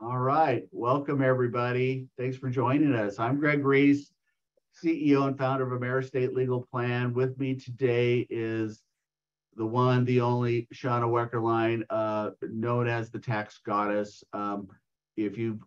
All right. Welcome, everybody. Thanks for joining us. I'm Greg Reese, CEO and founder of AmeriEstate Legal Plan. With me today is the one, the only Shauna Weckerline, known as the Tax Goddess. If you've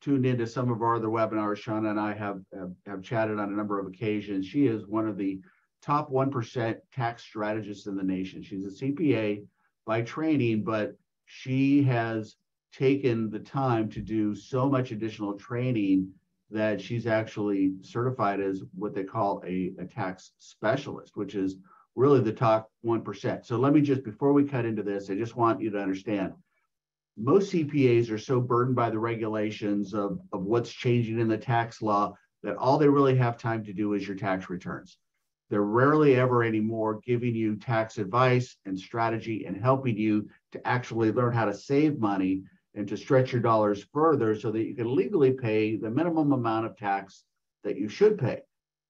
tuned into some of our other webinars, Shauna and I have chatted on a number of occasions. She is one of the top 1% tax strategists in the nation. She's a CPA by training, but she has taken the time to do so much additional training that she's actually certified as what they call a tax specialist, which is really the top 1%. So let me just, before we cut into this, I just want you to understand, most CPAs are so burdened by the regulations of what's changing in the tax law that all they really have time to do is your tax returns. They're rarely ever anymore giving you tax advice and strategy and helping you to actually learn how to save money and to stretch your dollars further so that you can legally pay the minimum amount of tax that you should pay.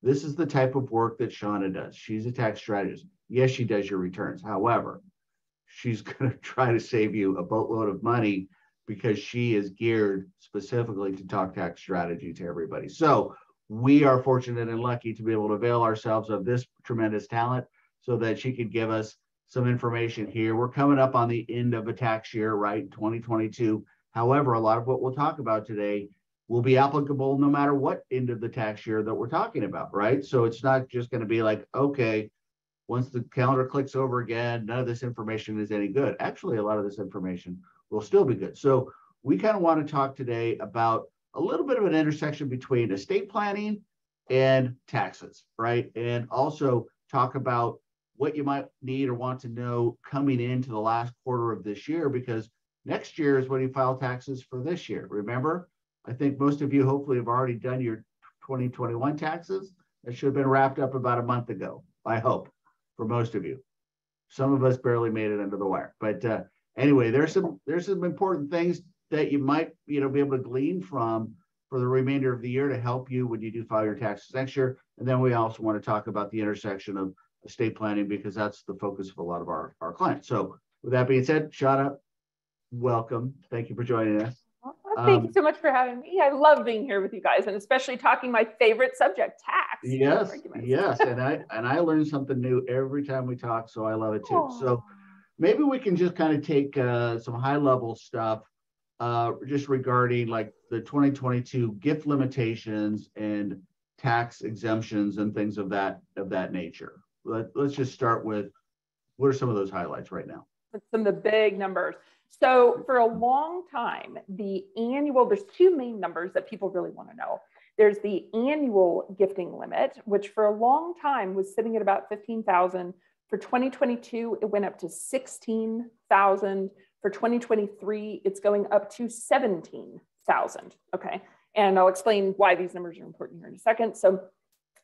This is the type of work that Shauna does. She's a tax strategist. Yes, she does your returns. However, she's going to try to save you a boatload of money because she is geared specifically to talk tax strategy to everybody. So we are fortunate and lucky to be able to avail ourselves of this tremendous talent so that she could give us some information here. We're coming up on the end of a tax year, right? 2022. However, a lot of what we'll talk about today will be applicable no matter what end of the tax year that we're talking about, right? So it's not just going to be like, okay, once the calendar clicks over again, none of this information is any good. Actually, a lot of this information will still be good. So we kind of want to talk today about a little bit of an intersection between estate planning and taxes, right? And also talk about what you might need or want to know coming into the last quarter of this year, because next year is when you file taxes for this year. Remember, I think most of you hopefully have already done your 2021 taxes. That should have been wrapped up about a month ago, I hope, for most of you. Some of us barely made it under the wire. But anyway, there's some important things that you might be able to glean from for the remainder of the year to help you when you do file your taxes next year. And then we also want to talk about the intersection of estate planning, because that's the focus of a lot of our clients. So with that being said, Shauna, welcome. Thank you for joining us. Thank you so much for having me. I love being here with you guys, and especially talking my favorite subject, tax. Yes, yes, and I learn something new every time we talk, so I love it too. Aww. So maybe we can just kind of take some high-level stuff just regarding like the 2022 gift limitations and tax exemptions and things of that nature. Let's just start with, what are some of those highlights right now? Some of the big numbers. So for a long time, there's two main numbers that people really want to know. There's the annual gifting limit, which for a long time was sitting at about 15,000. For 2022, it went up to 16,000. For 2023, it's going up to 17,000. Okay. And I'll explain why these numbers are important here in a second. So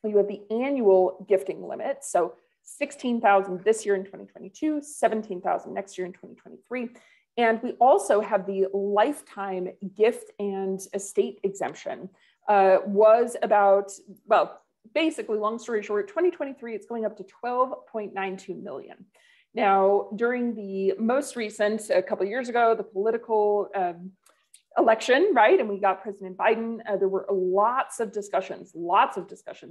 you have the annual gifting limit. So 16,000 this year in 2022, 17,000 next year in 2023. And we also have the lifetime gift and estate exemption was about, well, basically, long story short, 2023, it's going up to 12.92 million. Now, during the most recent, a couple of years ago, the political election, right? And we got President Biden, there were lots of discussions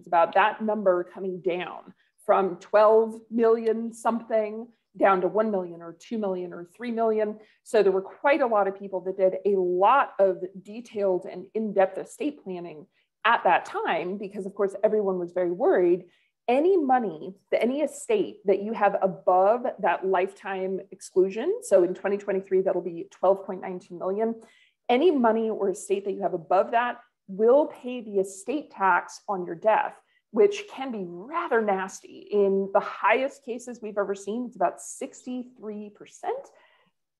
about that number coming down from 12 million something down to 1 million or 2 million or 3 million. So there were quite a lot of people that did a lot of detailed and in-depth estate planning at that time, because of course, everyone was very worried. Any money, any estate that you have above that lifetime exclusion, so in 2023, that'll be 12.92 million, any money or estate that you have above that will pay the estate tax on your death, which can be rather nasty. In the highest cases we've ever seen, it's about 63%.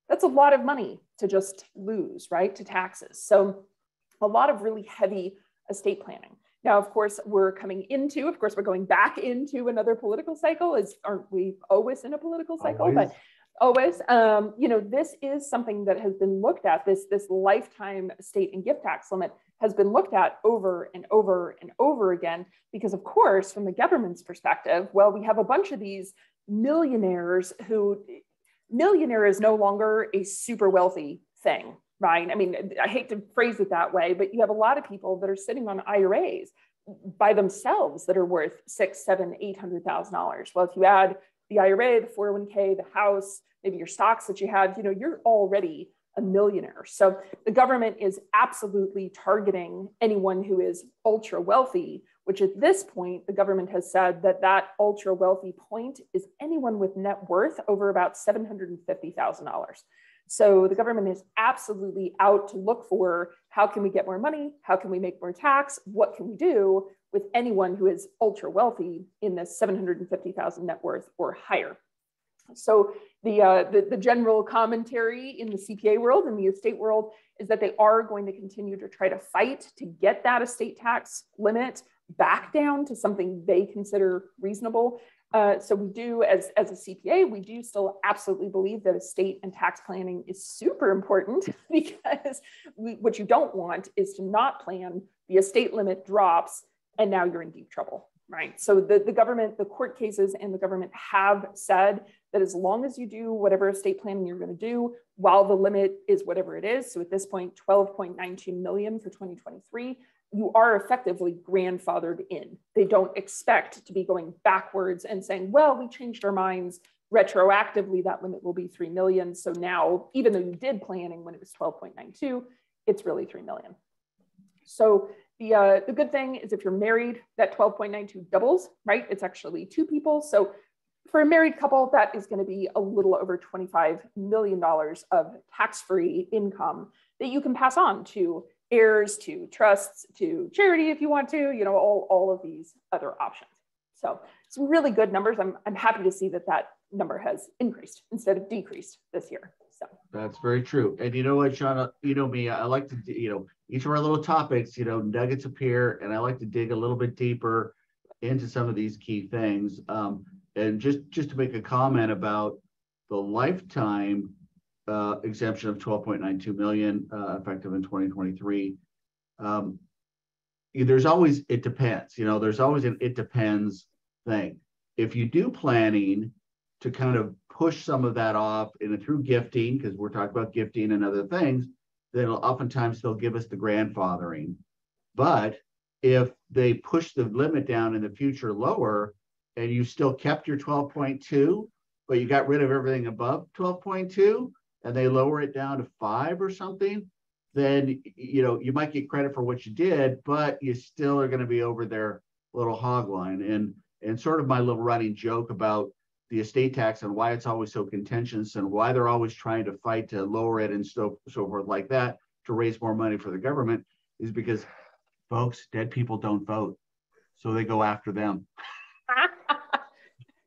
That's a lot of money to just lose, right, to taxes. So a lot of really heavy estate planning. Now, of course, we're going back into another political cycle. Aren't we always in a political cycle? Always. But always, this is something that has been looked at. This lifetime estate and gift tax limit has been looked at over and over and over again, because of course, from the government's perspective, well, we have a bunch of these millionaires who, millionaire is no longer a super wealthy thing. right? I mean, I hate to phrase it that way, but you have a lot of people that are sitting on IRAs by themselves that are worth $600,000, $700,000, $800,000. Well, if you add the IRA, the 401k, the house, maybe your stocks that you have, you're already a millionaire. So the government is absolutely targeting anyone who is ultra wealthy, which at this point, the government has said that that ultra wealthy point is anyone with net worth over about $750,000. So the government is absolutely out to look for how can we get more money? How can we make more tax? What can we do with anyone who is ultra wealthy in this 750,000 net worth or higher? So the general commentary in the CPA world and the estate world is that they are going to continue to try to fight to get that estate tax limit back down to something they consider reasonable. So we do, as a CPA, we do still absolutely believe that estate and tax planning is super important, because what you don't want is to not plan, the estate limit drops, and now you're in deep trouble, right? So the government, the court cases and the government have said that as long as you do whatever estate planning you're going to do, while the limit is whatever it is, so at this point, 12.92 million for 2023, you are effectively grandfathered in. They don't expect to be going backwards and saying, well, we changed our minds retroactively, that limit will be 3 million. So now, even though you did planning when it was 12.92, it's really 3 million. So the good thing is if you're married, that 12.92 doubles, right? It's actually 2 people. So for a married couple, that is going to be a little over $25 million of tax-free income that you can pass on to heirs, to trusts, to charity if you want to, all of these other options. So some really good numbers. I'm happy to see that number has increased instead of decreased this year. So that's very true. And you know what, Shauna, you know me, I like to, each of our little topics, nuggets appear, and I like to dig a little bit deeper into some of these key things. And just to make a comment about the lifetime exemption of 12.92 million effective in 2023. There's always, it depends, there's always an it depends thing. If you do planning to kind of push some of that off through gifting, because we're talking about gifting and other things, then oftentimes they'll give us the grandfathering. But if they push the limit down in the future lower, and you still kept your 12.2, but you got rid of everything above 12.2, and they lower it down to 5 or something, then you might get credit for what you did, but you still are going to be over their little hog line. And sort of my little running joke about the estate tax and why it's always so contentious and why they're always trying to fight to lower it and so forth like that to raise more money for the government is because, folks, dead people don't vote, so they go after them.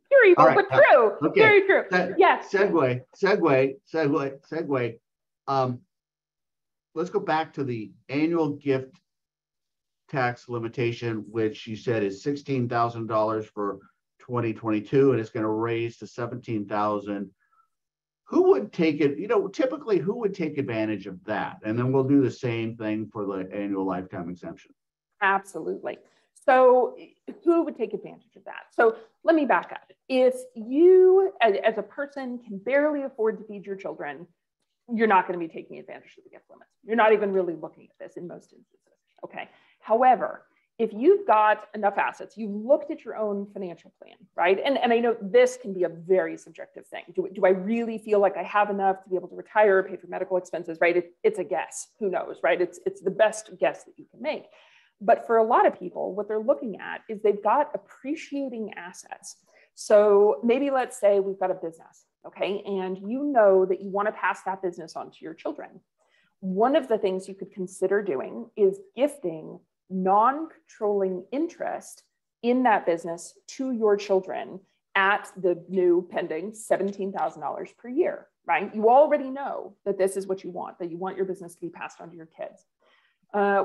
Very evil, right, but true. Okay. Very true. Yes. Segue. Let's go back to the annual gift tax limitation, which you said is $16,000 for 2022, and it's going to raise to $17,000. Who would take it? Typically, who would take advantage of that? And then we'll do the same thing for the annual lifetime exemption. Absolutely. So who would take advantage of that? So let me back up. If you, as a person, can barely afford to feed your children, you're not going to be taking advantage of the gift limits. You're not even really looking at this in most instances. Okay. However, if you've got enough assets, you've looked at your own financial plan, right? And I know this can be a very subjective thing. Do I really feel like I have enough to be able to retire, pay for medical expenses, right? It's a guess. Who knows, right? It's the best guess that you can make. But for a lot of people, what they're looking at is they've got appreciating assets. So maybe let's say we've got a business, okay? And you know that you want to pass that business on to your children. One of the things you could consider doing is gifting non-controlling interest in that business to your children at the new pending $17,000 per year, right? You already know that this is what you want, that you want your business to be passed on to your kids.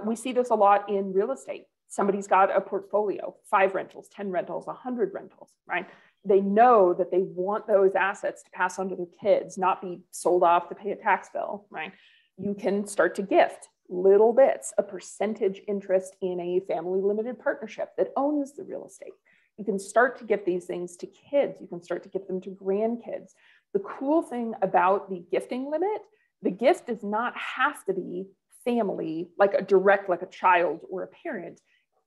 We see this a lot in real estate. Somebody's got a portfolio, 5 rentals, 10 rentals, 100 rentals, right? They know that they want those assets to pass on to their kids, not be sold off to pay a tax bill, right? You can start to gift little bits, a percentage interest in a family limited partnership that owns the real estate. You can start to gift these things to kids. You can start to gift them to grandkids. The cool thing about the gifting limit The gift does not have to be family, like a direct, like a child or a parent.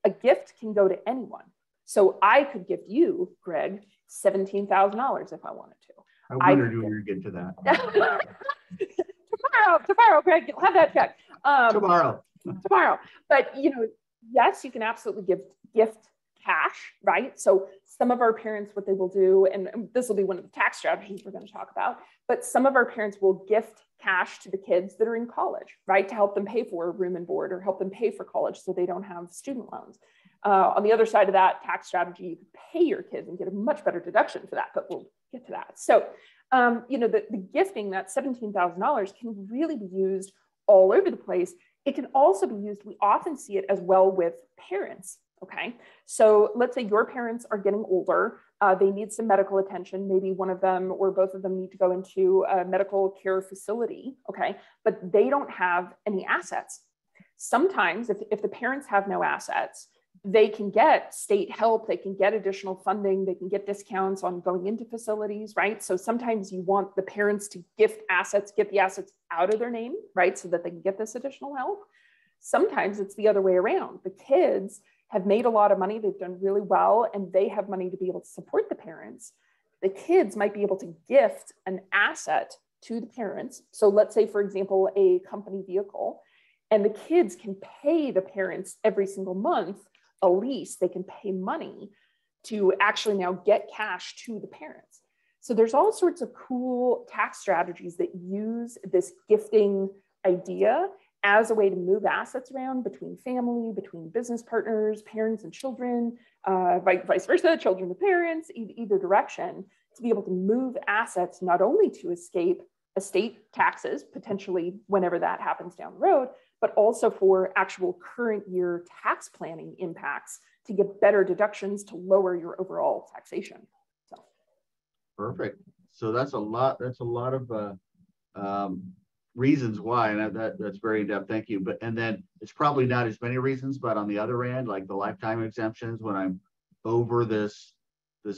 A gift can go to anyone. So I could gift you, Greg, $17,000 if I wanted to. I wondered when you were getting to that. Tomorrow, Greg, you'll have that check. Tomorrow. But, yes, you can absolutely gift cash, right? So some of our parents, what they will do, and this will be one of the tax strategies we're going to talk about, but some of our parents will gift cash to the kids that are in college, right? To help them pay for room and board or help them pay for college so they don't have student loans. On the other side of that tax strategy, you can pay your kids and get a much better deduction for that, but we'll get to that. So, the gifting, that $17,000 can really be used all over the place. It can also be used, we often see it as well with parents, okay? So let's say your parents are getting older, they need some medical attention, maybe one of them or both of them need to go into a medical care facility, okay? But they don't have any assets. Sometimes if the parents have no assets, they can get state help, they can get additional funding, they can get discounts on going into facilities, right? So sometimes you want the parents to gift assets, get the assets out of their name, right? So that they can get this additional help. Sometimes it's the other way around. The kids have made a lot of money, they've done really well, and they have money to be able to support the parents. The kids might be able to gift an asset to the parents. So let's say, for example, a company vehicle, and the kids can pay the parents every single month a lease, they can pay money to actually now get cash to the parents. So there's all sorts of cool tax strategies that use this gifting idea as a way to move assets around between family, between business partners, parents and children, vice versa, children to parents, either direction, to be able to move assets not only to escape estate taxes, potentially whenever that happens down the road, but also for actual current year tax planning impacts to get better deductions to lower your overall taxation. So. Perfect. So that's a lot of reasons why, and that's very in-depth. Thank you. And then it's probably not as many reasons, but on the other end, like the lifetime exemptions, when I'm over this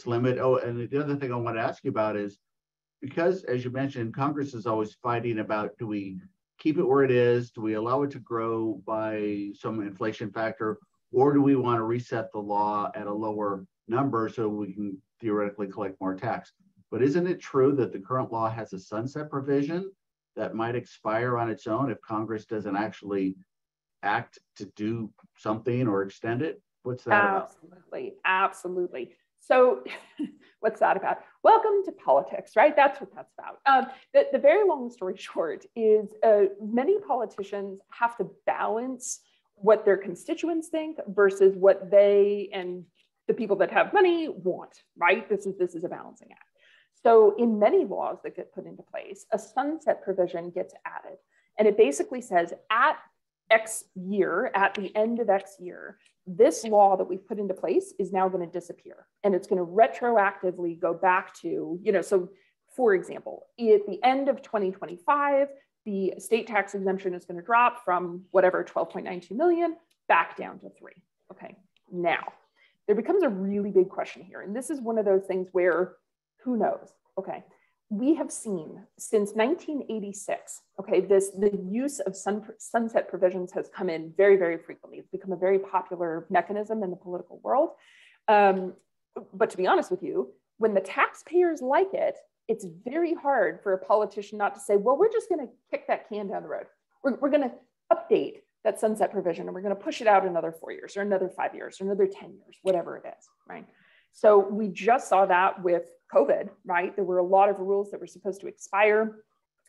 limit. Oh, and the other thing I want to ask you about is, because as you mentioned, Congress is always fighting about, do we keep it where it is? Do we allow it to grow by some inflation factor? Or do we want to reset the law at a lower number so we can theoretically collect more tax? But isn't it true that the current law has a sunset provision that might expire on its own if Congress doesn't actually act to do something or extend it? What's that about? Absolutely. So what's that about? Welcome to politics, right? That's what that's about. The very long story short is many politicians have to balance what their constituents think versus what they and the people that have money want, right? This is a balancing act. So in many laws that get put into place, a sunset provision gets added. And it basically says at X year, at the end of X year, this law that we've put into place is now going to disappear. And it's going to retroactively go back to, so for example, at the end of 2025, the estate tax exemption is going to drop from whatever, 12.92 million back down to 3. Okay, now there becomes a really big question here. And this is one of those things where who knows? Okay, we have seen since 1986, okay, the use of sunset provisions has come in very, very frequently. It's become a very popular mechanism in the political world. But to be honest with you, when the taxpayers like it, it's very hard for a politician not to say, well, we're just going to kick that can down the road. We're going to update that sunset provision and we're going to push it out another 4 years or another 5 years or another 10 years, whatever it is, right? So we just saw that with COVID, right? There were a lot of rules that were supposed to expire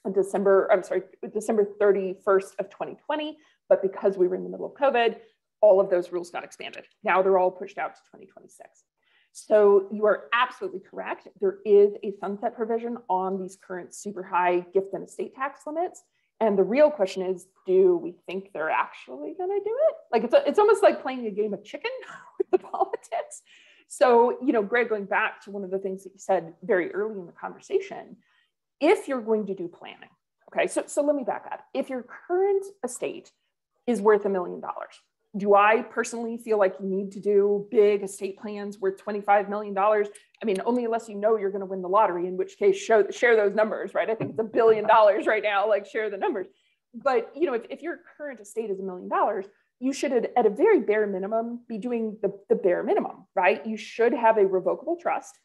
on December 31st of 2020, but because we were in the middle of COVID, all of those rules got expanded. Now they're all pushed out to 2026. So you are absolutely correct. There is a sunset provision on these current super high gift and estate tax limits. And the real question is, do we think they're actually going to do it? Like it's almost like playing a game of chicken with the politics. So, Greg, going back to one of the things that you said very early in the conversation, if you're going to do planning, okay, so let me back up. If your current estate is worth $1 million, Do I personally feel like you need to do big estate plans worth $25 million? I mean, only unless you know you're going to win the lottery, in which case share those numbers, right? I think it's $1 billion right now, like share the numbers. But, you know, if your current estate is $1 million, you should at a very bare minimum be doing the bare minimum, right? You should have a revocable trust.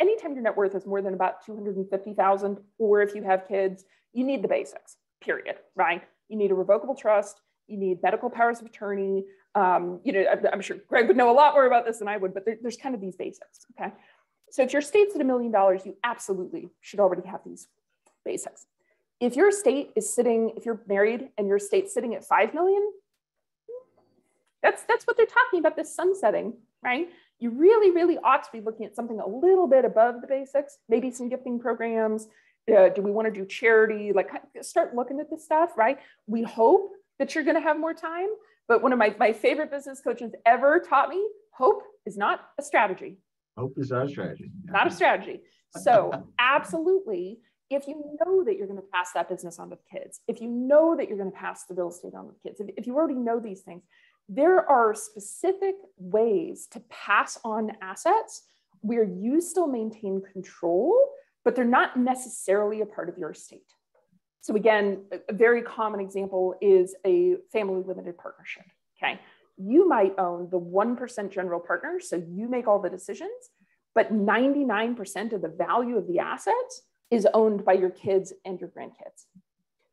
Anytime your net worth is more than about 250,000, or if you have kids, you need the basics, period, right? You need a revocable trust. You need medical powers of attorney. You know, I'm sure Greg would know a lot more about this than I would, but there's kind of these basics, okay? So if your estate's at $1 million, you absolutely should already have these basics. If your estate is sitting, if you're married and your estate's sitting at 5 million, that's what they're talking about, this sunsetting, right? You really, really ought to be looking at something a little bit above the basics, maybe some gifting programs. Do we want to do charity? Like, start looking at this stuff, right? We hope that you're going to have more time. But one of my favorite business coaches ever taught me, hope is not a strategy. Hope is not a strategy. Not a strategy. So absolutely, if you know that you're going to pass that business on to the kids, if you know that you're going to pass the real estate on to the kids, if you already know these things, there are specific ways to pass on assets where you still maintain control, but they're not necessarily a part of your estate. So again, a very common example is a family limited partnership, okay? You might own the 1% general partner, so you make all the decisions, but 99% of the value of the assets is owned by your kids and your grandkids.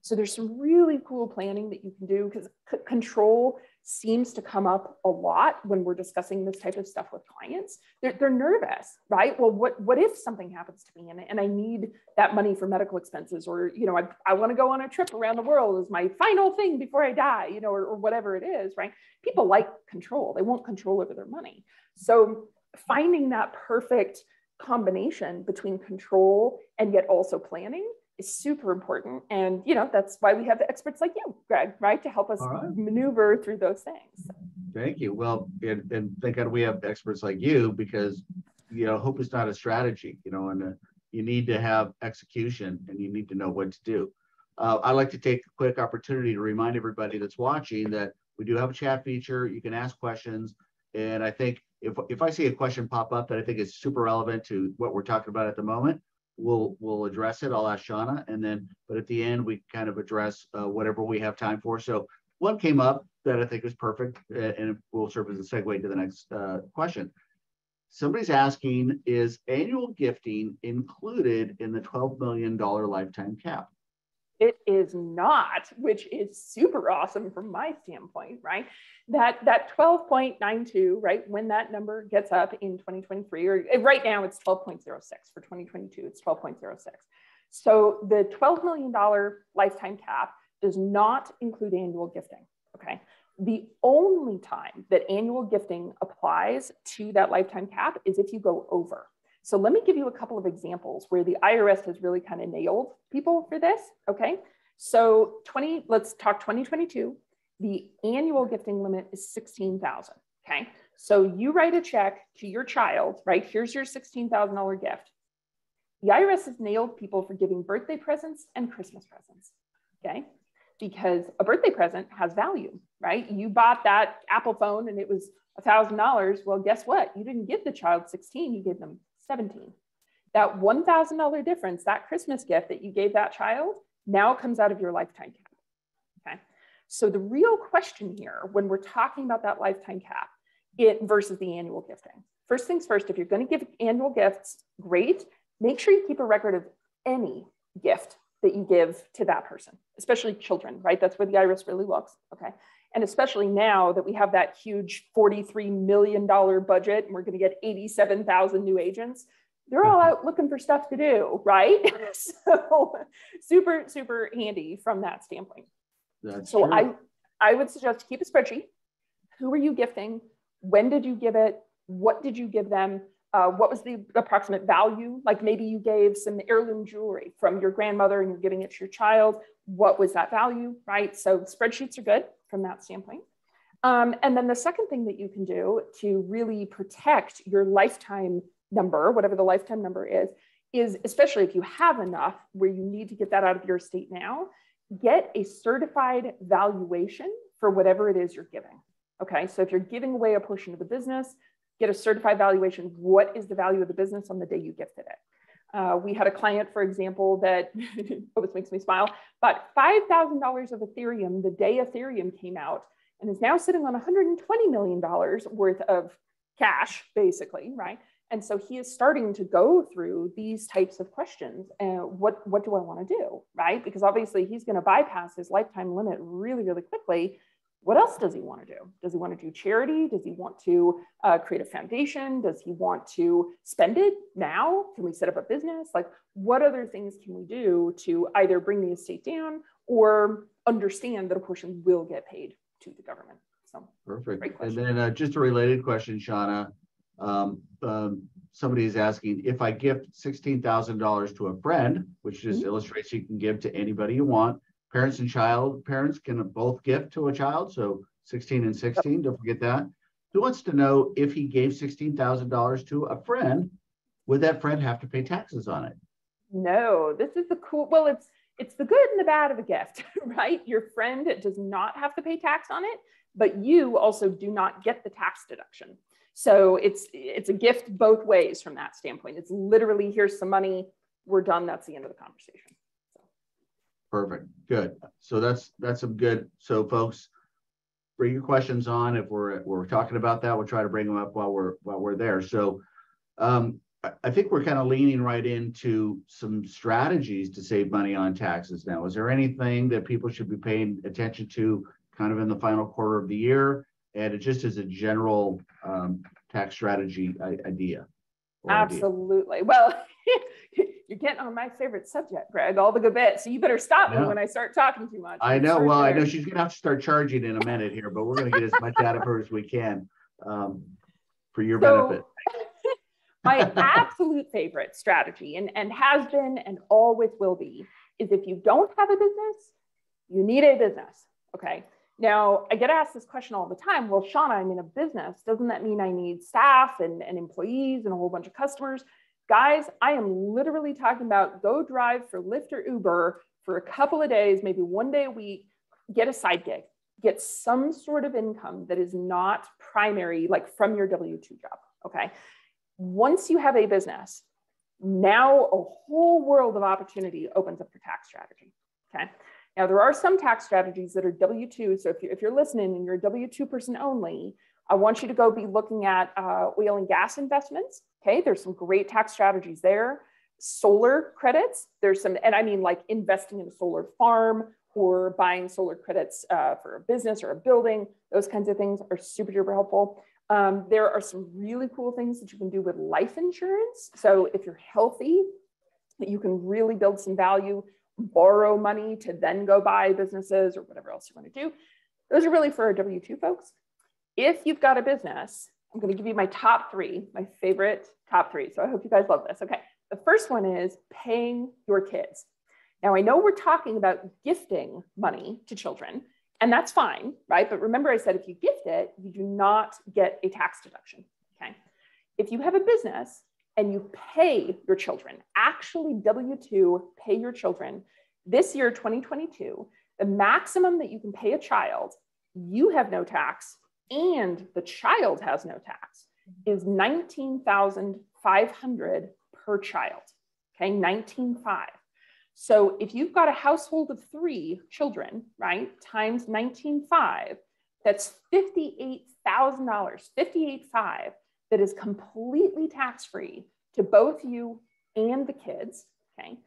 So there's some really cool planning that you can do, because control seems to come up a lot when we're discussing this type of stuff with clients. They're nervous, right? Well, what if something happens to me and I need that money for medical expenses, or, you know, I want to go on a trip around the world as my final thing before I die, you know, or whatever it is, right? People like control. They want control over their money. So finding that perfect combination between control and yet also planning is super important. And, you know, that's why we have the experts like you, Greg, right? To help us maneuver through those things. Thank you. Well, and thank God we have experts like you, because, you know, hope is not a strategy, you know, and you need to have execution and you need to know what to do. I'd like to take a quick opportunity to remind everybody that's watching that we do have a chat feature. You can ask questions. And I think if I see a question pop up that I think is super relevant to what we're talking about at the moment, we'll address it. I'll ask Shauna, and then, but at the end, we kind of address whatever we have time for. So one came up that I think is perfect, and it will serve as a segue to the next question. Somebody's asking, is annual gifting included in the $12 million lifetime cap? It is not, which is super awesome from my standpoint, right? That 12.92, right? When that number gets up in 2023, or right now it's 12.06 for 2022, it's 12.06. So the $12 million lifetime cap does not include annual gifting, okay? The only time that annual gifting applies to that lifetime cap is if you go over. So let me give you a couple of examples where the IRS has really kind of nailed people for this, okay? So let's talk 2022. The annual gifting limit is $16,000, okay? So you write a check to your child, right? Here's your $16,000 gift. The IRS has nailed people for giving birthday presents and Christmas presents, okay? Because a birthday present has value, right? You bought that Apple phone and it was $1,000. Well, guess what? You didn't give the child 16, you gave them 17. That $1,000 difference, that Christmas gift that you gave that child, now comes out of your lifetime cap, okay? So the real question here, when we're talking about that lifetime cap versus the annual gifting, first things first, if you're going to give annual gifts, great. Make sure you keep a record of any gift that you give to that person, especially children, right? That's where the IRS really looks, okay? And especially now that we have that huge $43 million budget and we're going to get 87,000 new agents, they're all out looking for stuff to do, right? So super, super handy from that standpoint. That's so true. I would suggest keep a spreadsheet. Who are you gifting? When did you give it? What did you give them? What was the approximate value? Like maybe you gave some heirloom jewelry from your grandmother and you're giving it to your child. What was that value, right? So spreadsheets are good from that standpoint. And then the second thing that you can do to really protect your lifetime number, whatever the lifetime number is especially if you have enough where you need to get that out of your estate now, get a certified valuation for whatever it is you're giving. Okay, so if you're giving away a portion of the business, get a certified valuation. What is the value of the business on the day you gifted it? We had a client, for example, that always makes me smile, bought $5,000 of Ethereum the day Ethereum came out, and is now sitting on $120 million worth of cash, basically, right? And so he is starting to go through these types of questions. And what do I want to do, right? Because obviously he's going to bypass his lifetime limit really, really quickly. What else does he want to do? Does he want to do charity? Does he want to create a foundation? Does he want to spend it now? Can we set up a business? Like, what other things can we do to either bring the estate down or understand that a portion will get paid to the government? So, perfect. And then just a related question, Shauna. Somebody is asking, if I gift $16,000 to a friend, which just illustrates you can give to anybody you want. Parents can both gift to a child, so 16 and 16, don't forget that. Who wants to know, if he gave $16,000 to a friend, would that friend have to pay taxes on it? No, this is the cool, well, it's the good and the bad of a gift, right? Your friend does not have to pay tax on it, but you also do not get the tax deduction. So it's a gift both ways from that standpoint. It's literally, here's some money, we're done, that's the end of the conversation. Perfect. Good. So that's some good. So folks, bring your questions on. If we're talking about that, we'll try to bring them up while we're there. So I think we're kind of leaning right into some strategies to save money on taxes now. Is there anything that people should be paying attention to kind of in the final quarter of the year? And it just as a general tax strategy idea. Absolutely. Well, you're getting on my favorite subject, Greg, all the good bits. So you better stop me when I start talking too much. I know. Well, I know she's going to have to start charging in a minute here, but we're going to get as much out of her as we can for your benefit. My absolute favorite strategy, and has been and always will be, is if you don't have a business, you need a business. Okay. Now, I get asked this question all the time. Well, Shauna, I'm in a business. Doesn't that mean I need staff and employees and a whole bunch of customers? Guys, I am literally talking about go drive for Lyft or Uber for a couple of days, maybe one day a week, get a side gig, get some sort of income that is not primary, like from your W-2 job, okay? Once you have a business, now a whole world of opportunity opens up for tax strategy, okay? Now, there are some tax strategies that are W-2. So if you're listening and you're a W-2 person only, I want you to go be looking at oil and gas investments. Okay, there's some great tax strategies there. Solar credits, there's some, and I mean like investing in a solar farm or buying solar credits for a business or a building. Those kinds of things are super duper helpful. There are some really cool things that you can do with life insurance. So if you're healthy, you can really build some value, borrow money to then go buy businesses or whatever else you want to do. Those are really for our W-2 folks. If you've got a business, I'm going to give you my top three, my favorite top three. So I hope you guys love this. Okay. The first one is paying your kids. Now, I know we're talking about gifting money to children, and that's fine, right? But remember I said, if you gift it, you do not get a tax deduction. Okay. If you have a business and you pay your children, actually W-2, pay your children, this year, 2022, the maximum that you can pay a child, you have no tax, and the child has no tax, is $19,500 per child, okay, 19,500. So if you've got a household of 3 children, right, times 19,500, that's $58,000, $58,500 that is completely tax-free to both you and the kids, okay?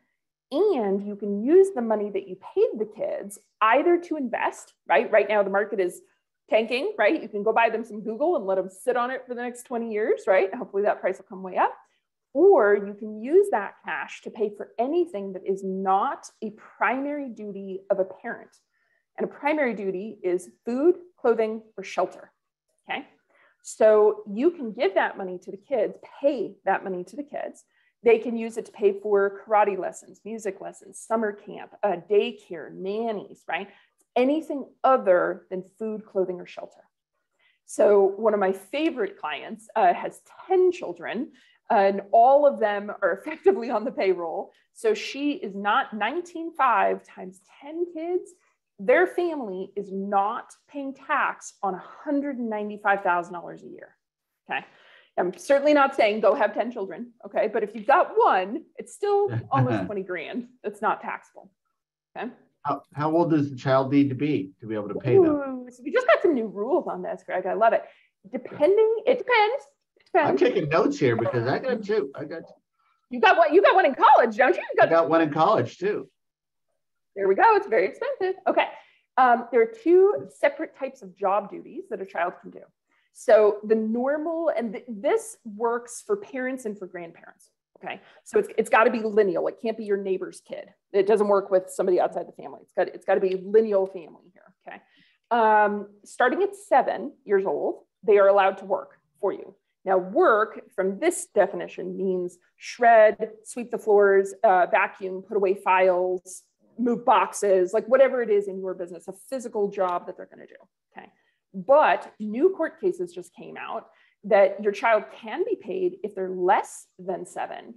And you can use the money that you paid the kids either to invest, right? Right now the market is tanking, right? You can go buy them some Google and let them sit on it for the next 20 years, right? Hopefully that price will come way up. Or you can use that cash to pay for anything that is not a primary duty of a parent. And a primary duty is food, clothing, or shelter, okay? So you can give that money to the kids, pay that money to the kids. They can use it to pay for karate lessons, music lessons, summer camp, daycare, nannies, right? Anything other than food, clothing, or shelter. So one of my favorite clients has 10 children, and all of them are effectively on the payroll. So she is not 19,500 times 10 kids their family is not paying tax on $195,000 a year. Okay. I'm certainly not saying go have 10 children. Okay. But if you've got one, it's still almost 20 grand. That's not taxable. Okay. How old does the child need to be able to pay them? So we just got some new rules on this, Greg. I love it. It depends. I'm taking notes here because I got two. You got one in college, don't you? I got one in college too. There we go. It's very expensive. Okay. There are two separate types of job duties that a child can do. So the normal, and this works for parents and for grandparents. Okay. So it's got to be lineal. It can't be your neighbor's kid. It doesn't work with somebody outside the family. It's got to be lineal family here. Okay. Starting at 7 years old, they are allowed to work for you. Now, work from this definition means shred, sweep the floors, vacuum, put away files, move boxes, like whatever it is in your business, a physical job that they're going to do. Okay. But new court cases just came out that your child can be paid if they're less than 7,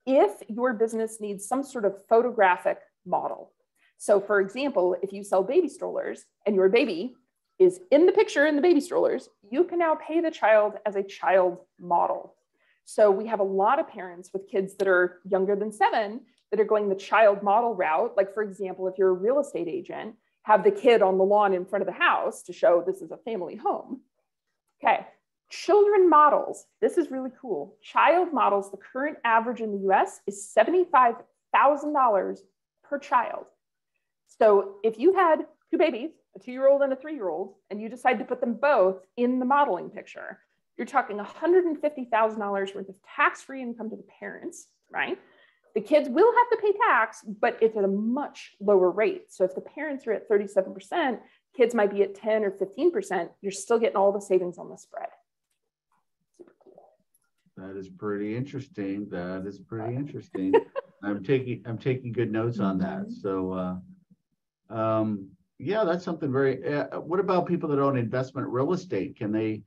if your business needs some sort of photographic model. So for example, if you sell baby strollers and your baby is in the picture in the baby strollers, you can now pay the child as a child model. So we have a lot of parents with kids that are younger than 7 that are going the child model route. Like for example, if you're a real estate agent, have the kid on the lawn in front of the house to show this is a family home. Okay, children models. This is really cool. Child models, the current average in the US is $75,000 per child. So if you had 2 babies, a 2-year-old and a 3-year-old, and you decide to put them both in the modeling picture, you're talking $150,000 worth of tax-free income to the parents, right? The kids will have to pay tax, but it's at a much lower rate. So if the parents are at 37%, kids might be at 10 or 15%, you're still getting all the savings on the spread. Super cool. That is pretty interesting. I'm taking good notes on that. So, yeah, that's something very, what about people that own investment real estate? Can they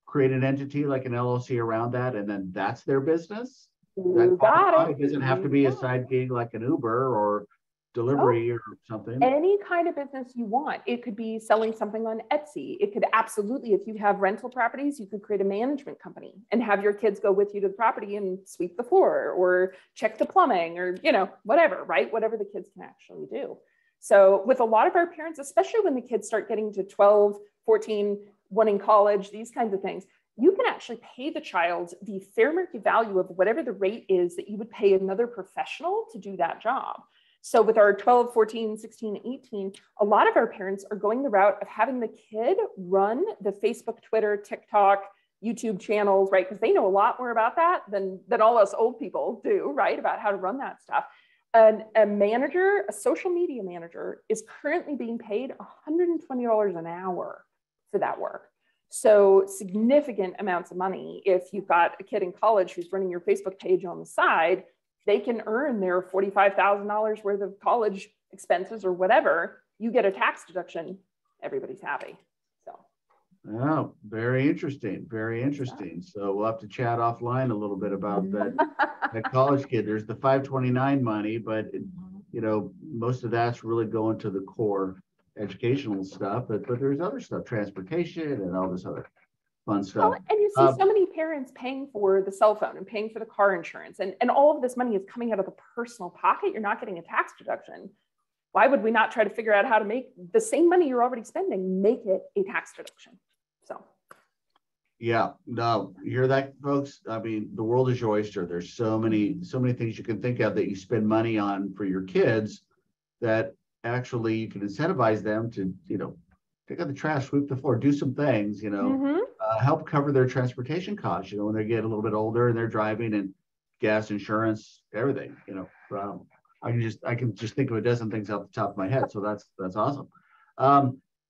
create an entity like an LLC around that, and then that's their business? You got it. It doesn't have to be a side gig like an Uber or delivery or something. Any kind of business you want. It could be selling something on Etsy. It could absolutely, if you have rental properties, you could create a management company and have your kids go with you to the property and sweep the floor or check the plumbing or, whatever, right? Whatever the kids can actually do. So with a lot of our parents, especially when the kids start getting to 12, 14, one in college, these kinds of things, you can actually pay the child the fair market value of whatever the rate is that you would pay another professional to do that job. So with our 12, 14, 16, 18, a lot of our parents are going the route of having the kid run the Facebook, Twitter, TikTok, YouTube channels, right? Because they know a lot more about that than all us old people do, right? About how to run that stuff. And a social media manager is currently being paid $120 an hour for that work. So significant amounts of money. If you've got a kid in college who's running your Facebook page on the side, they can earn their $45,000 worth of college expenses or whatever. You get a tax deduction, everybody's happy. So. Oh, very interesting. Very interesting. So we'll have to chat offline a little bit about that college kid. There's the 529 money, but most of that's really going to the core educational stuff, but there's other stuff, transportation and all this other fun stuff. Well, and you see so many parents paying for the cell phone and paying for the car insurance, and all of this money is coming out of the personal pocket. You're not getting a tax deduction. Why would we not try to figure out how to make the same money you're already spending, make it a tax deduction? So. Yeah, no, you hear that, folks? I mean, the world is your oyster. There's so many things you can think of that you spend money on for your kids that actually you can incentivize them to, take out the trash, sweep the floor, do some things, help cover their transportation costs, when they get a little bit older and they're driving and gas, insurance, everything, I can just think of a dozen things off the top of my head. So that's awesome.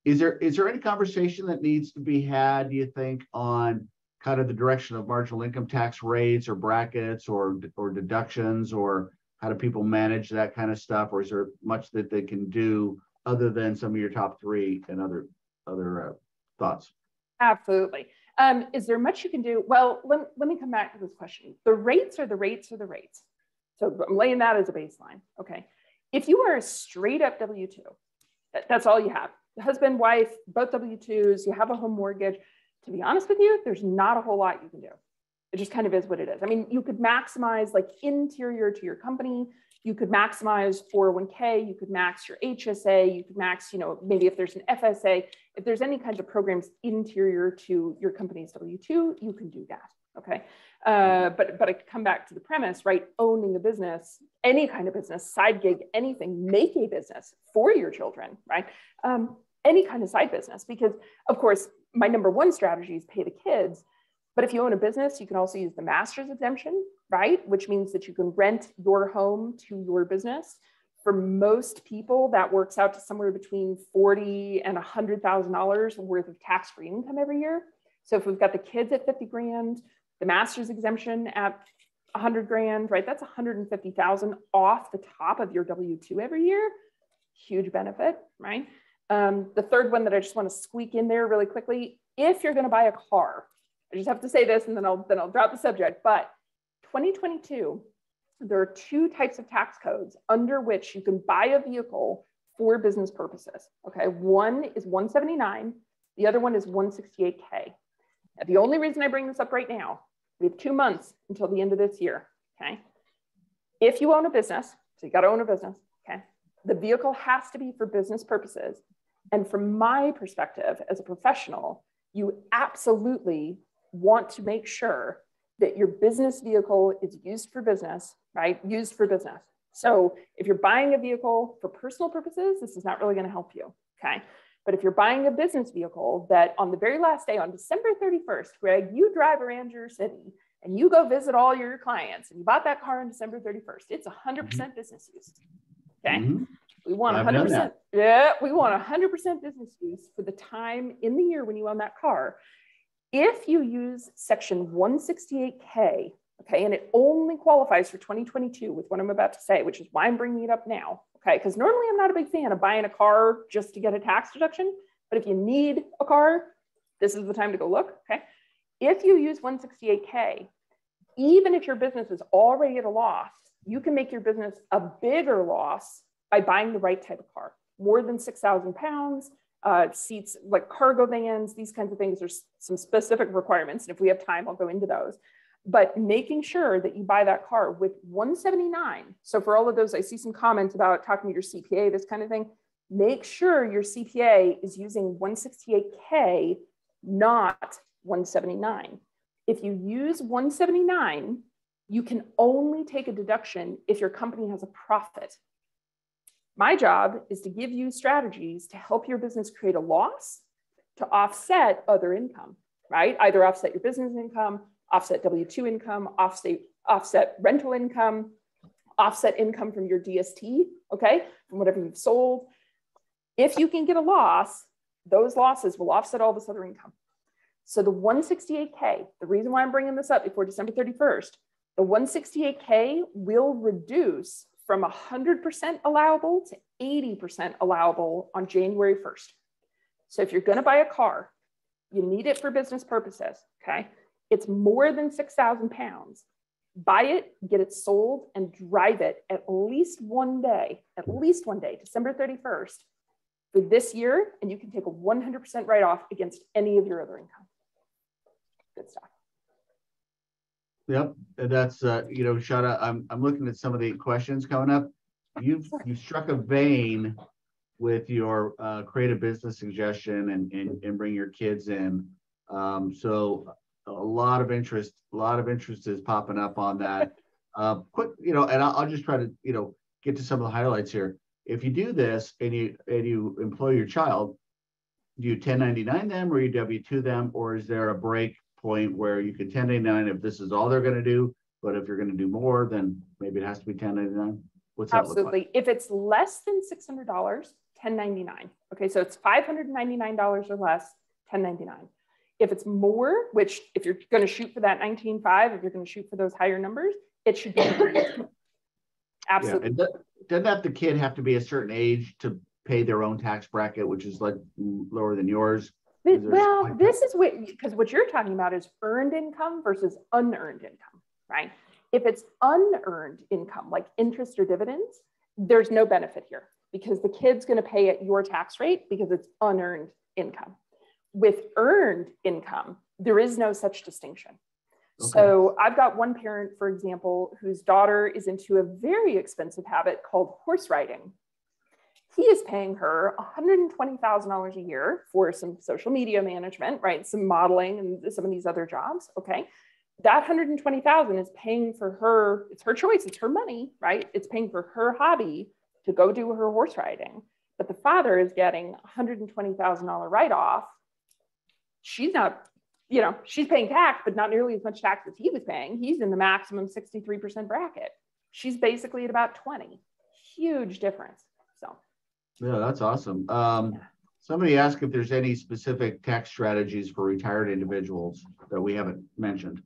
Is there any conversation that needs to be had, do you think, on kind of the direction of marginal income tax rates or brackets or deductions, or how do people manage that kind of stuff? Or is there much that they can do other than some of your top 3 and other thoughts? Absolutely. Is there much you can do? Well, let me come back to this question. The rates are the rates are the rates. So I'm laying that as a baseline. Okay. If you are a straight up W-2 That's all you have. Husband, wife, both W-2s, you have a home mortgage. To be honest with you, there's not a whole lot you can do. It just kind of is what it is. I mean, you could maximize like interior to your company. You could maximize 401k. You could max your HSA. You could max, maybe if there's an FSA, if there's any kinds of programs interior to your company's W-2, you can do that. Okay. But I come back to the premise, right? Owning a business, any kind of business, side gig, anything, make a business for your children, right? Any kind of side business, because of course, my number one strategy is pay the kids. But if you own a business, you can also use the master's exemption, right? Which means that you can rent your home to your business. For most people, that works out to somewhere between $40,000 and $100,000 worth of tax-free income every year. So if we've got the kids at 50 grand, the master's exemption at 100 grand, right? That's 150,000 off the top of your W-2 every year. Huge benefit, right? The third one that I just want to squeak in there really quickly, if you're going to buy a car, I just have to say this and then I'll drop the subject, but 2022, there are two types of tax codes under which you can buy a vehicle for business purposes. Okay, one is 179, the other one is 168K. Now, the only reason I bring this up right now, we have 2 months until the end of this year, okay? If you own a business, so you got to own a business, okay? The vehicle has to be for business purposes. And from my perspective as a professional, you absolutely want to make sure that your business vehicle is used for business, right? Used for business. So if you're buying a vehicle for personal purposes, this is not really going to help you, okay? But if you're buying a business vehicle that on the very last day, on December 31st, Greg, you drive around your city and you go visit all your clients and you bought that car on December 31st, it's 100% business use, okay? We want 100%. Yeah, we want 100% business use for the time in the year when you own that car. If you use section 168K, okay, and it only qualifies for 2022 with what I'm about to say, which is why I'm bringing it up now, okay, because normally I'm not a big fan of buying a car just to get a tax deduction, but if you need a car, this is the time to go look, okay? If you use 168K, even if your business is already at a loss, you can make your business a bigger loss by buying the right type of car, more than 6,000 pounds, seats like cargo vans, these kinds of things. There's some specific requirements. And if we have time, I'll go into those. But making sure that you buy that car with 179. So for all of those, I see some comments about talking to your CPA, this kind of thing. Make sure your CPA is using 168K, not 179. If you use 179, you can only take a deduction if your company has a profit. My job is to give you strategies to help your business create a loss to offset other income, right? Either offset your business income, offset W-2 income, offset rental income, offset income from your DST, okay? From whatever you've sold. If you can get a loss, those losses will offset all this other income. So the 168K, the reason why I'm bringing this up before December 31st, the 168K will reduce from 100% allowable to 80% allowable on January 1st. So if you're going to buy a car, you need it for business purposes, okay? It's more than 6,000 pounds. Buy it, get it sold, and drive it at least one day, December 31st for this year, and you can take a 100% write-off against any of your other income. Good stuff. Yep, and that's Shada. I'm looking at some of the questions coming up. You've struck a vein with your creative business suggestion and bring your kids in. So a lot of interest is popping up on that. Quick, and I'll just try to get to some of the highlights here. If you do this and you employ your child, do you 1099 them or you W-2 them, or is there a break point where you could 1099 if this is all they're going to do, but if you're going to do more, then maybe it has to be 1099? What's that look like? If it's less than $600, 1099. Okay, so it's $599 or less, 1099. If it's more, which if you're going to shoot for that 19.5, if you're going to shoot for those higher numbers, it should be absolutely. Yeah. And doesn't the kid have to be a certain age to pay their own tax bracket, which is like lower than yours? Well, this is because what you're talking about is earned income versus unearned income, right? If it's unearned income, like interest or dividends, there's no benefit here because the kid's going to pay at your tax rate because it's unearned income. With earned income, there is no such distinction. Okay. So I've got one parent, for example, whose daughter is into a very expensive habit called horse riding. He is paying her $120,000 a year for some social media management, right? Some modeling and some of these other jobs. Okay. That $120,000 is paying for her. It's her choice. It's her money, right? It's paying for her hobby to go do her horse riding. But the father is getting $120,000 write-off. She's not, she's paying tax, but not nearly as much tax as he was paying. He's in the maximum 63% bracket. She's basically at about 20. Huge difference. So. Yeah, that's awesome. Somebody asked if there's any specific tax strategies for retired individuals that we haven't mentioned.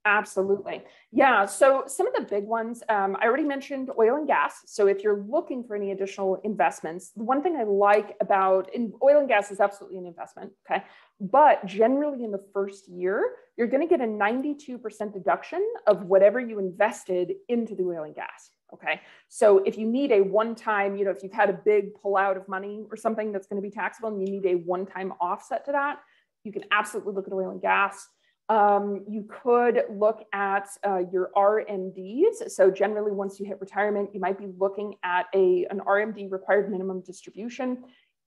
Absolutely. Yeah. So some of the big ones, I already mentioned oil and gas. So if you're looking for any additional investments, the one thing I like about oil and gas is absolutely an investment. Okay. But generally in the first year, you're going to get a 92% deduction of whatever you invested into the oil and gas. Okay. So if you need a one-time, if you've had a big pullout of money or something that's going to be taxable and you need a one-time offset to that, you can absolutely look at oil and gas. You could look at your RMDs. So generally, once you hit retirement, you might be looking at an RMD, required minimum distribution.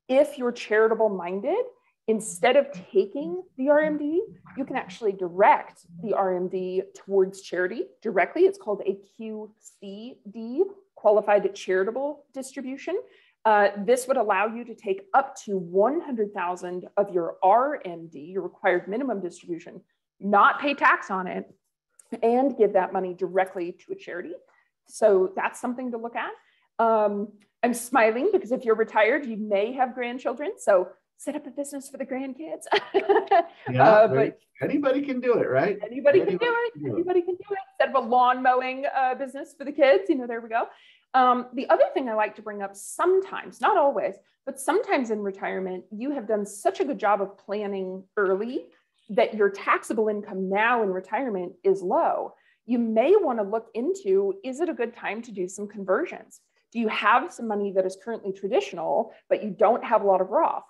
If you're charitable minded, instead of taking the RMD, you can actually direct the RMD towards charity directly. It's called a QCD, qualified charitable distribution. This would allow you to take up to $100,000 of your RMD, your required minimum distribution, not pay tax on it, and give that money directly to a charity. So that's something to look at. I'm smiling because if you're retired, you may have grandchildren. So set up a business for the grandkids. But anybody can do it, right? Anybody can do it. Anybody can do it. Set up a lawn mowing business for the kids. There we go. The other thing I like to bring up sometimes, not always, but sometimes in retirement, you have done such a good job of planning early that your taxable income now in retirement is low. You may want to look into, is it a good time to do some conversions? Do you have some money that is currently traditional, but you don't have a lot of Roth?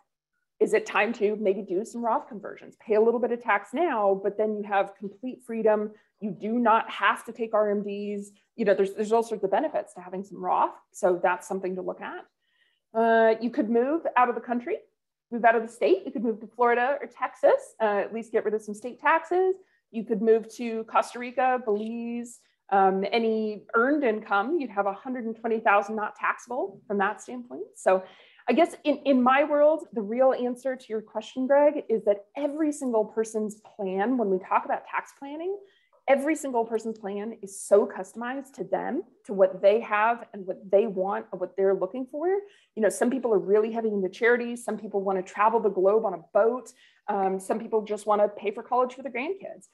Is it time to maybe do some Roth conversions? Pay a little bit of tax now, but then you have complete freedom. You do not have to take RMDs. There's all sorts of benefits to having some Roth. So that's something to look at. You could move out of the country. Move out of the state. You could move to Florida or Texas, at least get rid of some state taxes. You could move to Costa Rica, Belize, any earned income, you'd have $120,000 not taxable from that standpoint. So I guess in my world, the real answer to your question, Greg, is that every single person's plan, when we talk about tax planning, every single person's plan is so customized to them, to what they have and what they want and what they're looking for. Some people are really heavy into charities. Some people want to travel the globe on a boat. Some people just want to pay for college for their grandkids.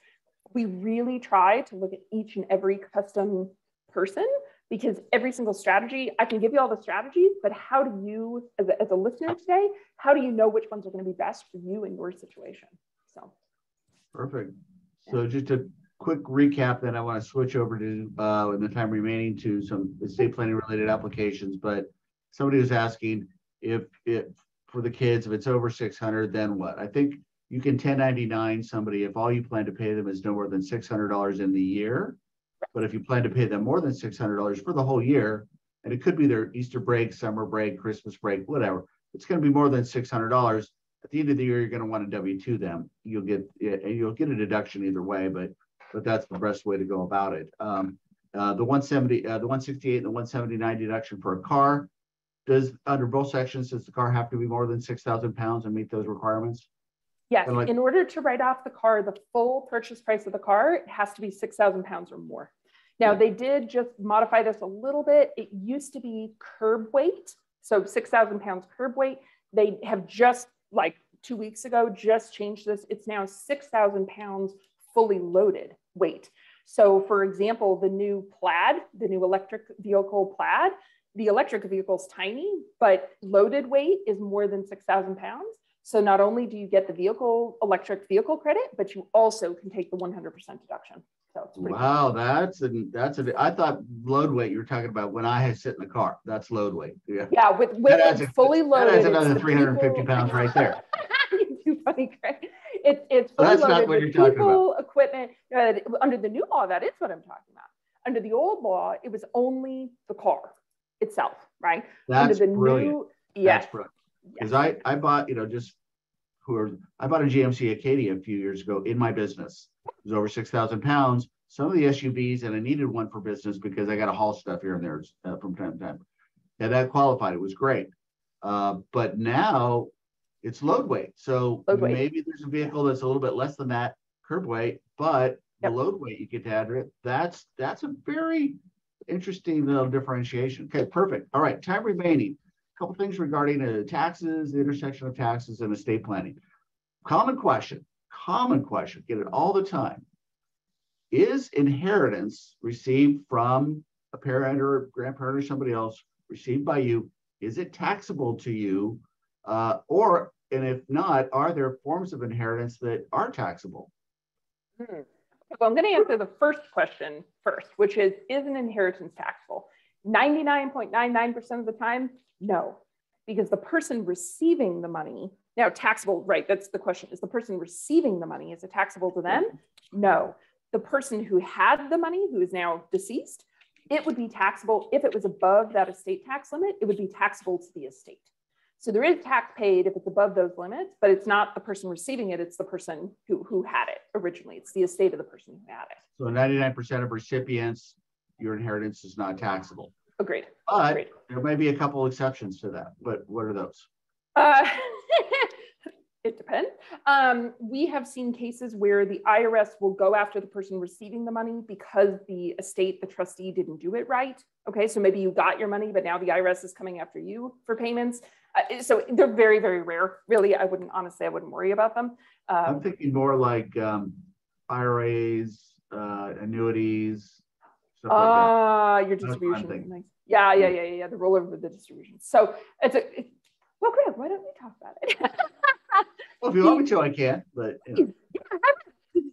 We really try to look at each and every custom person, because every single strategy, I can give you all the strategies, but how do you, as a listener today, how do you know which ones are going to be best for you and your situation? So. Perfect. So just a quick recap, then I want to switch over to, in the time remaining, to some estate planning related applications. But somebody was asking if for the kids, if it's over 600, then what? I think you can 1099 somebody if all you plan to pay them is no more than $600 in the year. But if you plan to pay them more than $600 for the whole year, and it could be their Easter break, summer break, Christmas break, whatever, it's going to be more than $600. At the end of the year, you're going to want to W-2 them. You'll get a deduction either way, but that's the best way to go about it. The 170, the 168, and the 179 deduction for a car, does under both sections, does the car have to be more than 6,000 pounds and meet those requirements? Yes, in order to write off the car, the full purchase price of the car, it has to be 6,000 pounds or more. Now, they did just modify this a little bit. It used to be curb weight, so 6,000 pounds curb weight. They have just, like 2 weeks ago, just changed this. It's now 6,000 pounds fully loaded weight. So for example, the new Plaid, the new electric vehicle Plaid, the electric vehicle is tiny, but loaded weight is more than 6,000 pounds. So not only do you get the electric vehicle credit, but you also can take the 100% deduction. So it's pretty wow, I thought load weight you were talking about when I had sit in the car. That's load weight. Yeah. Yeah, with fully loaded. That adds another it's 350 pounds right there. You're too funny, Craig. It's So fully that's not loaded what with you're talking people, equipment. Under the new law, that is what I'm talking about. Under the old law, it was only the car itself, right? That's Under the brilliant. new, yes. That's brilliant. Because I bought, I bought a GMC Acadia a few years ago in my business. It was over 6,000 pounds. Some of the SUVs, and I needed one for business because I got to haul stuff here and there from time to time. And that qualified. It was great. But now it's load weight. So maybe there's a vehicle that's a little bit less than that curb weight, but the load weight you get to add it. That's a very interesting little differentiation. Okay, perfect. All right, time remaining. A couple things regarding taxes, the intersection of taxes and estate planning. Common question, get it all the time. Is inheritance received from a parent or grandparent or somebody else received by you, is it taxable to you? And if not, are there forms of inheritance that are taxable? Well, I'm going to answer the first question first, which is an inheritance taxable? 99.99% of the time, no, because the person receiving the money, now taxable, right? That's the question. Is the person receiving the money, is it taxable to them? No. The person who had the money, who is now deceased, it would be taxable if it was above that estate tax limit. It would be taxable to the estate. So there is tax paid if it's above those limits, but it's not the person receiving it. It's the person who had it originally. It's the estate of the person who had it. So 99% of recipients, your inheritance is not taxable. Agreed. But Agreed. There may be a couple exceptions to that. But what are those? It depends. We have seen cases where the IRS will go after the person receiving the money because the estate, the trustee, didn't do it right. Okay, so maybe you got your money, but now the IRS is coming after you for payments. So they're very, very rare. Really, I wouldn't worry about them. I'm thinking more like IRAs, annuities, stuff like that. Your distribution. Yeah. The rollover of the distribution. So well, Greg, why don't we talk about it? Well, if you want me to, I can. But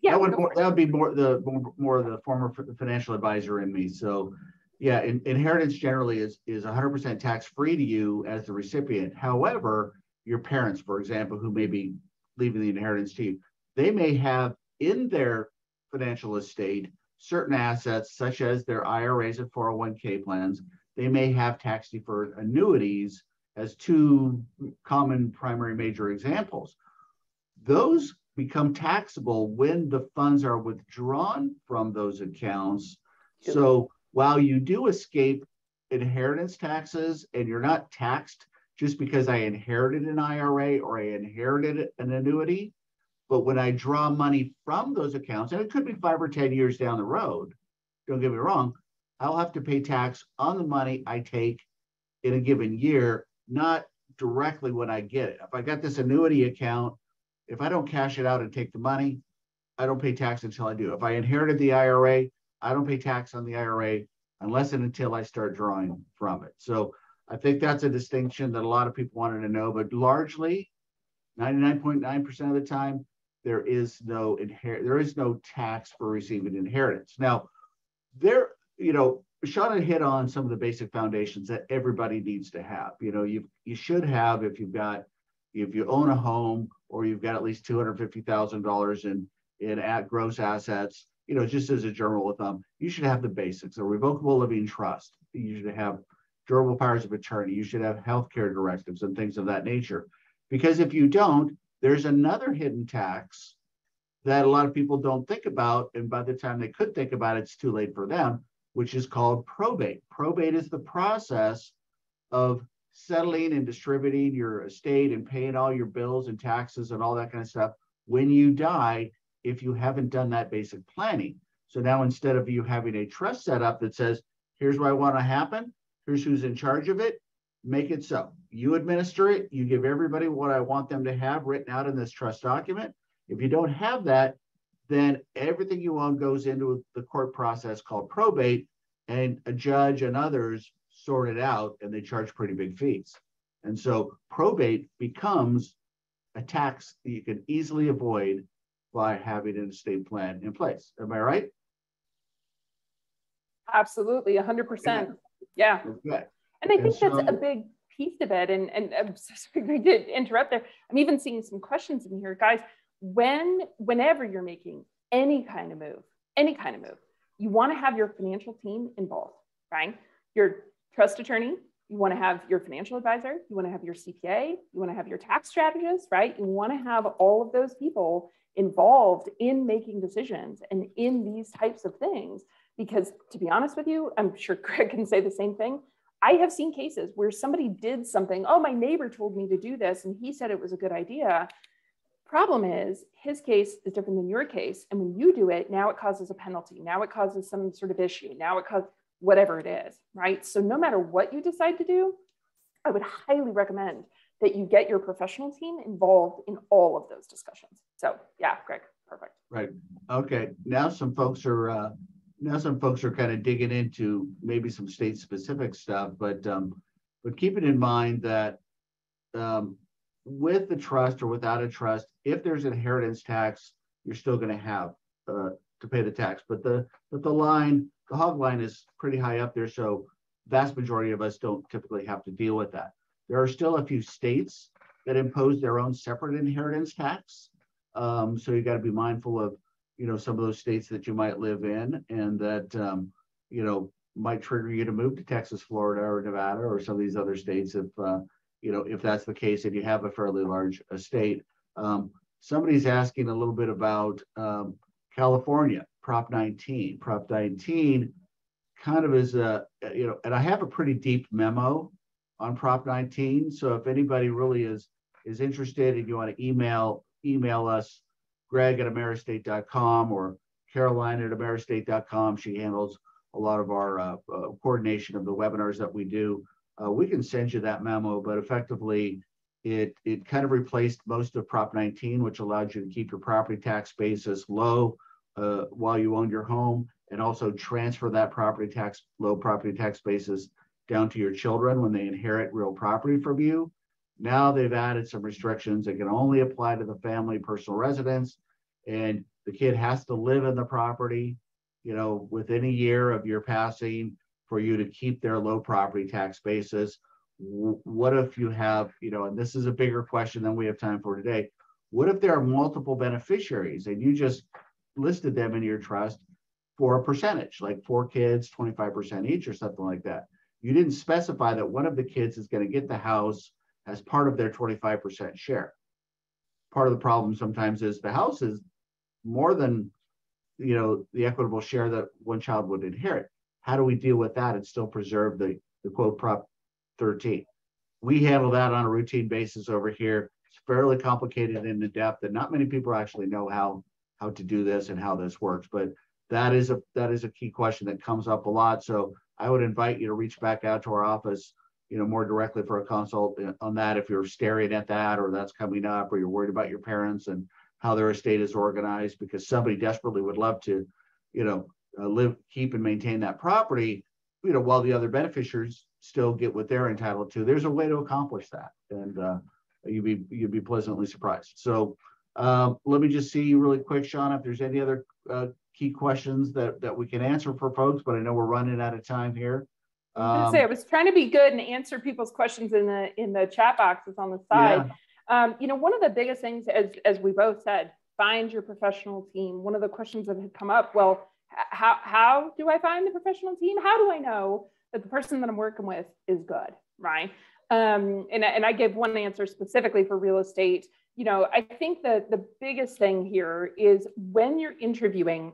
that would be more the former financial advisor in me. So, yeah, inheritance generally is 100% tax free to you as the recipient. However, your parents, for example, who may be leaving the inheritance to you, they may have in their financial estate certain assets, such as their IRAs and 401k plans. They may have tax deferred annuities as two common primary major examples. Those become taxable when the funds are withdrawn from those accounts. So while you do escape inheritance taxes and you're not taxed just because I inherited an IRA or I inherited an annuity, but when I draw money from those accounts, and it could be 5 or 10 years down the road, don't get me wrong, I'll have to pay tax on the money I take in a given year, not directly when I get it. If I got this annuity account, if I don't cash it out and take the money, I don't pay tax until I do. If I inherited the IRA, I don't pay tax on the IRA unless and until I start drawing from it. So I think that's a distinction that a lot of people wanted to know, but largely 99.9% of the time, there is no tax for receiving inheritance. Now, Shauna hit on some of the basic foundations that everybody needs to have. You should have, if you own a home or you've got at least $250,000 in gross assets, just as a general rule of thumb, you should have the basics: a revocable living trust. You should have durable powers of attorney. You should have healthcare directives and things of that nature. Because if you don't, there's another hidden tax that a lot of people don't think about, and by the time they could think about it, it's too late for them, which is called probate. Probate is the process of settling and distributing your estate and paying all your bills and taxes and all that kind of stuff when you die, if you haven't done that basic planning. So now, instead of you having a trust set up that says, here's what I want to happen, here's who's in charge of it, make it so. You administer it, you give everybody what I want them to have written out in this trust document. If you don't have that, then everything you own goes into the court process called probate, and a judge and others sort it out, and they charge pretty big fees. And so probate becomes a tax that you can easily avoid by having an estate plan in place. Am I right? Absolutely, 100%. Yeah. Okay. And I think that's a big piece of it. And I'm so sorry to interrupt there. I'm even seeing some questions in here, guys. Whenever you're making any kind of move, you want to have your financial team involved, right? Your trust attorney, you want to have your financial advisor, you want to have your CPA, you want to have your tax strategist, right? You want to have all of those people involved in making decisions and in these types of things. Because to be honest with you, I'm sure Greg can say the same thing. I have seen cases where somebody did something, oh, my neighbor told me to do this and he said it was a good idea. Problem is, his case is different than your case. And when you do it, now it causes a penalty. Now it causes some sort of issue. Now it causes whatever it is, right? So no matter what you decide to do, I would highly recommend that you get your professional team involved in all of those discussions. So yeah, Greg, perfect. Right. Okay. Now some folks are kind of digging into maybe some state specific stuff, but keeping in mind that with the trust or without a trust, if there's inheritance tax, you're still going to have to pay the tax. But the hog line is pretty high up there, so vast majority of us don't typically have to deal with that. There are still a few states that impose their own separate inheritance tax, so you got to be mindful of some of those states that you might live in, and that might trigger you to move to Texas, Florida, or Nevada, or some of these other states if that's the case and you have a fairly large estate. Somebody's asking a little bit about California, Prop 19. Prop 19 kind of is and I have a pretty deep memo on Prop 19. So if anybody really is interested and you want to email us, Greg@AmeriEstate.com or Caroline@AmeriEstate.com. She handles a lot of our coordination of the webinars that we do. We can send you that memo, but effectively it kind of replaced most of Prop 19, which allowed you to keep your property tax basis low while you own your home, and also transfer that low property tax basis down to your children when they inherit real property from you. Now they've added some restrictions that can only apply to the family personal residence, and the kid has to live in the property, within a year of your passing for you to keep their low property tax basis. What if you have, and this is a bigger question than we have time for today. What if there are multiple beneficiaries and you just listed them in your trust for a percentage, like 4 kids, 25% each or something like that? You didn't specify that one of the kids is going to get the house as part of their 25% share. Part of the problem sometimes is the house is more than, the equitable share that one child would inherit. How do we deal with that and still preserve the quote Prop 13? We handle that on a routine basis over here. It's fairly complicated and in depth, and not many people actually know how to do this and how this works. But that is a key question that comes up a lot. So I would invite you to reach back out to our office, more directly for a consult on that if you're staring at that, or that's coming up, or you're worried about your parents and how their estate is organized, because somebody desperately would love to, live, keep, and maintain that property, while the other beneficiaries still get what they're entitled to. There's a way to accomplish that, and you'd be pleasantly surprised. So let me just see really quick, Sean, if there's any other key questions that we can answer for folks, but I know we're running out of time here. I was trying to be good and answer people's questions in the chat boxes on the side. Yeah. One of the biggest things, as we both said, find your professional team. One of the questions that had come up, well, how do I find the professional team? How do I know that the person that I'm working with is good, right? And I gave one answer specifically for real estate. I think that the biggest thing here is when you're interviewing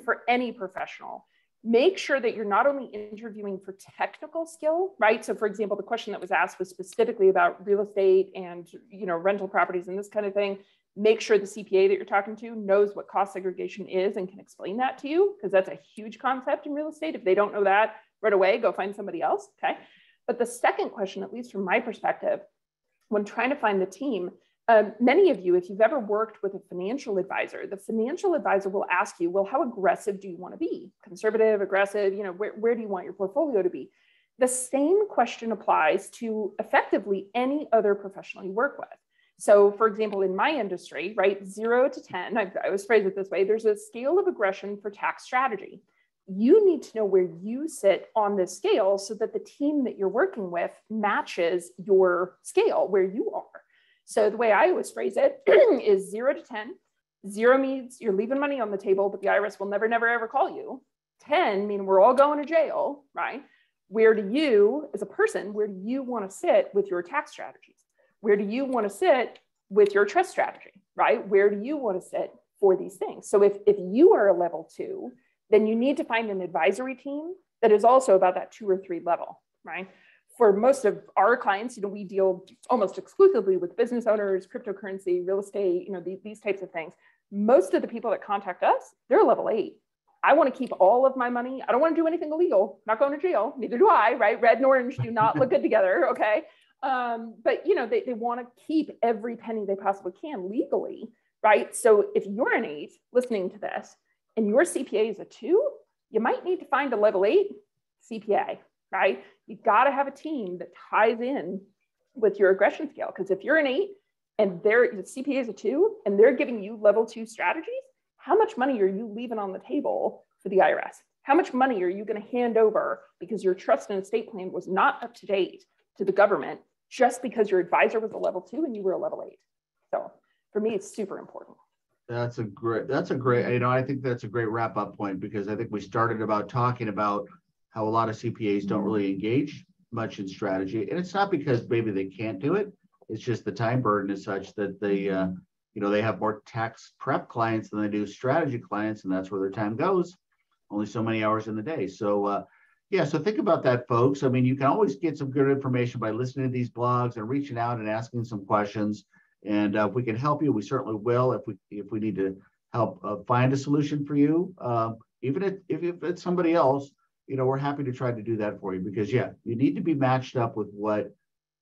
for any professional, make sure that you're not only interviewing for technical skill, right? So for example, the question that was asked was specifically about real estate and, rental properties and this kind of thing. Make sure the CPA that you're talking to knows what cost segregation is and can explain that to you, because that's a huge concept in real estate. If they don't know that right away, go find somebody else, okay? But the second question, at least from my perspective, when trying to find the team, many of you, if you've ever worked with a financial advisor, the financial advisor will ask you, well, how aggressive do you want to be? Conservative, aggressive, where do you want your portfolio to be? The same question applies to effectively any other professional you work with. So for example, in my industry, right, 0 to 10, I always phrase it this way, there's a scale of aggression for tax strategy. you need to know where you sit on this scale so that the team that you're working with matches your scale where you are. So the way I always phrase it is 0 to 10. 0 means you're leaving money on the table, but the IRS will never, never, ever call you. 10 means we're all going to jail, right? Where do you, as a person, where do you want to sit with your tax strategies? Where do you want to sit with your trust strategy, right? Where do you want to sit for these things? So if you are a level 2, then you need to find an advisory team that is also about that 2 or 3 level, right? For most of our clients, we deal almost exclusively with business owners, cryptocurrency, real estate, these types of things. Most of the people that contact us, they're level 8. I want to keep all of my money. I don't want to do anything illegal. Not going to jail. Neither do I, right? Red and orange do not look good together, okay? But they want to keep every penny they possibly can legally, right? So if you're an 8 listening to this and your CPA is a 2, you might need to find a level 8 CPA, right? You got to have a team that ties in with your aggression scale. Because if you're an 8 and the CPA is a 2 and they're giving you level 2 strategies, how much money are you leaving on the table for the IRS? How much money are you going to hand over because your trust and estate plan was not up to date to the government just because your advisor was a level 2 and you were a level 8? So for me, it's super important. That's a great, I think that's a great wrap up point, because I think we started about talking about how a lot of CPAs don't really engage much in strategy. And it's not because maybe they can't do it. It's just the time burden is such that they, they have more tax prep clients than they do strategy clients, and that's where their time goes. Only so many hours in the day. So, so think about that, folks. I mean, you can always get some good information by listening to these blogs and reaching out and asking some questions. And if we can help you, we certainly will. If we need to help find a solution for you, even if it's somebody else, we're happy to try to do that for you, because you need to be matched up with what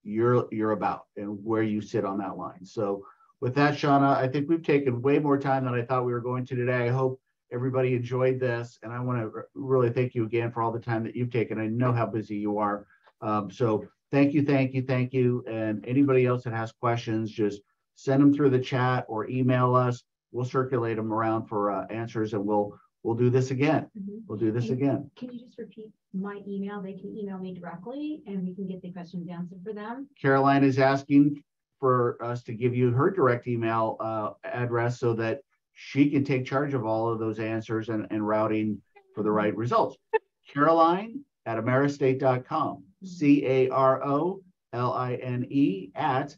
you're about and where you sit on that line. So with that, Shauna, I think we've taken way more time than I thought we were going to today. I hope everybody enjoyed this, and I want to really thank you again for all the time that you've taken. I know how busy you are. So thank you. And anybody else that has questions, just send them through the chat or email us. We'll circulate them around for answers, and we'll do this again. We'll do this again. Can you just repeat my email? They can email me directly and we can get the questions answered for them. Caroline is asking for us to give you her direct email address so that she can take charge of all of those answers and routing for the right results. Caroline at AmeriEstate.com. CAROLINE at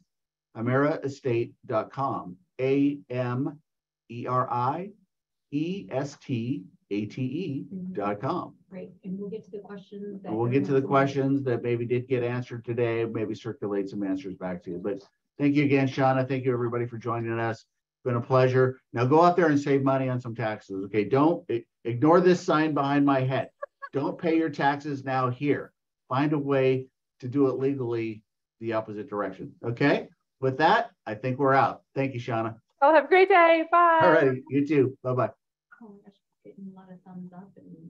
AmeriEstate.com. AmeriEstate.com. Great. And we'll get to the questions. We'll get to the questions that maybe did get answered today, maybe circulate some answers back to you. But thank you again, Shauna. Thank you, everybody, for joining us. It's been a pleasure. Now go out there and save money on some taxes. Okay. Don't ignore this sign behind my head. Don't pay your taxes now here. Find a way to do it legally the opposite direction. Okay. With that, I think we're out. Thank you, Shauna. Well, have a great day. Bye. All right. You too. Bye-bye. Oh my gosh, getting a lot of thumbs up and